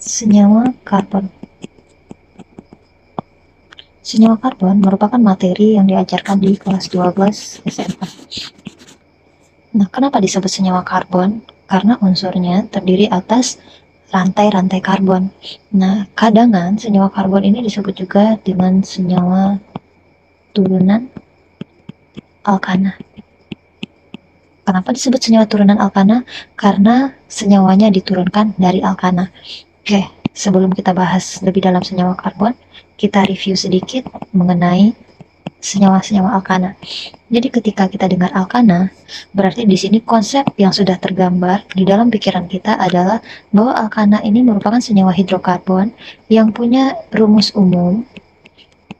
Senyawa karbon. Senyawa karbon merupakan materi yang diajarkan di kelas 12 SMA. Nah, kenapa disebut senyawa karbon? Karena unsurnya terdiri atas rantai-rantai karbon. Nah, kadangan senyawa karbon ini disebut juga dengan senyawa turunan alkana. Kenapa disebut senyawa turunan alkana? Karena senyawanya diturunkan dari alkana. Oke, sebelum kita bahas lebih dalam senyawa karbon, kita review sedikit mengenai senyawa-senyawa alkana. Jadi ketika kita dengar alkana, berarti di sini konsep yang sudah tergambar di dalam pikiran kita adalah bahwa alkana ini merupakan senyawa hidrokarbon yang punya rumus umum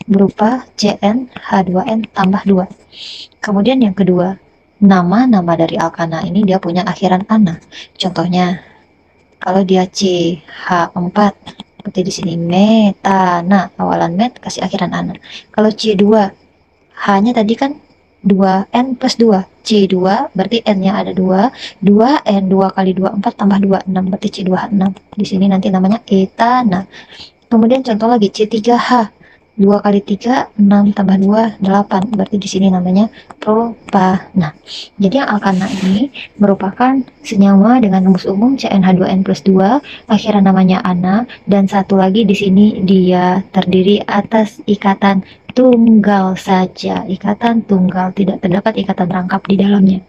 berupa CnH2n tambah 2. Kemudian yang kedua, nama-nama dari alkana ini dia punya akhiran ana. Contohnya, kalau dia CH4, berarti di sini metana, awalan met kasih akhiran ana. Kalau C2, H-nya tadi kan 2N plus 2, C2 berarti N-nya ada 2, 2N 2 kali 2 4 tambah 2 6, berarti C2H6. Di sini nanti namanya etana. Kemudian contoh lagi C3H, 2 kali 3 6 tambah 2 8, berarti di sini namanya propana. Jadi yang alkana ini merupakan senyawa dengan rumus umum CnH2n plus 2, akhiran namanya ana, dan satu lagi di sini dia terdiri atas ikatan tunggal saja, ikatan tunggal, tidak terdapat ikatan rangkap di dalamnya.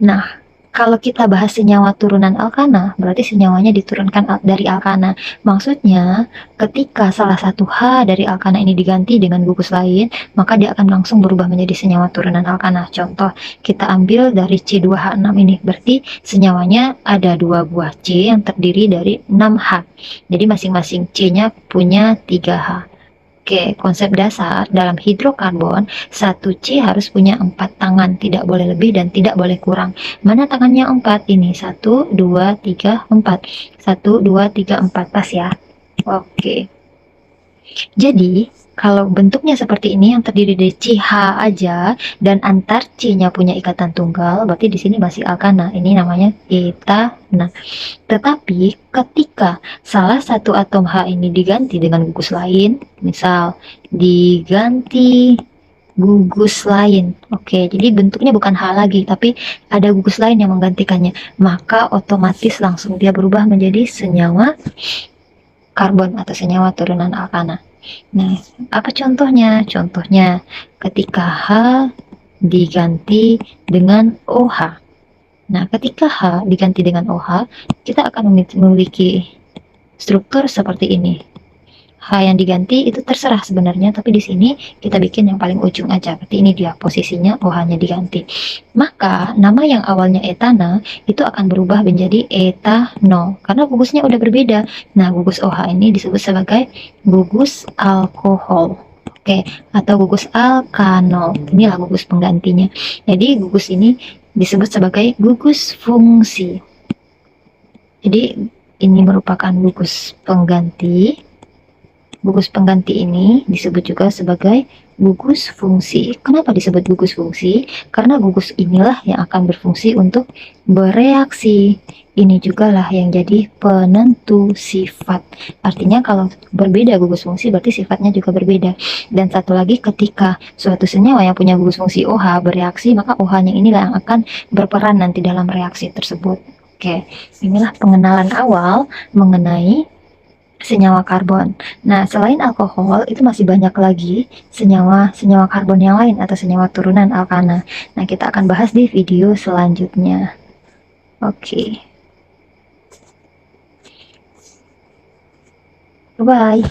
Nah, kalau kita bahas senyawa turunan alkana, berarti senyawanya diturunkan dari alkana. Maksudnya, ketika salah satu H dari alkana ini diganti dengan gugus lain, maka dia akan langsung berubah menjadi senyawa turunan alkana. Contoh, kita ambil dari C2H6 ini, berarti senyawanya ada 2 buah C yang terdiri dari 6H. Jadi masing-masing C-nya punya 3H. Oke, konsep dasar dalam hidrokarbon, satu C harus punya 4 tangan, tidak boleh lebih dan tidak boleh kurang. Mana tangannya 4? Ini 1, 2, 3, 4. 1, 2, 3, 4, pas ya. Oke. Jadi, kalau bentuknya seperti ini yang terdiri dari CH aja dan antar C-nya punya ikatan tunggal, berarti di sini masih alkana. Ini namanya etana. Tetapi ketika salah satu atom H ini diganti dengan gugus lain, misal diganti gugus lain. Oke, jadi bentuknya bukan H lagi, tapi ada gugus lain yang menggantikannya. Maka otomatis langsung dia berubah menjadi senyawa karbon atau senyawa turunan alkana. Nah, apa contohnya? Contohnya ketika H diganti dengan OH. Nah, ketika H diganti dengan OH, kita akan memiliki struktur seperti ini. H yang diganti itu terserah sebenarnya, tapi di sini kita bikin yang paling ujung aja. Berarti ini dia posisinya OH-nya diganti. Maka nama yang awalnya etana itu akan berubah menjadi etanol karena gugusnya udah berbeda. Nah, gugus OH ini disebut sebagai gugus alkohol. Oke, atau gugus alkanol. Inilah gugus penggantinya. Jadi gugus ini disebut sebagai gugus fungsi. Jadi ini merupakan gugus pengganti. Gugus pengganti ini disebut juga sebagai gugus fungsi. Kenapa disebut gugus fungsi? Karena gugus inilah yang akan berfungsi untuk bereaksi. Ini juga lah yang jadi penentu sifat. Artinya kalau berbeda gugus fungsi berarti sifatnya juga berbeda. Dan satu lagi, ketika suatu senyawa yang punya gugus fungsi OH bereaksi, maka OH-nya inilah yang akan berperan nanti dalam reaksi tersebut. Oke, inilah pengenalan awal mengenai senyawa karbon. Nah, selain alkohol, itu masih banyak lagi senyawa karbon yang lain atau senyawa turunan alkana. Nah, kita akan bahas di video selanjutnya. Oke. Bye.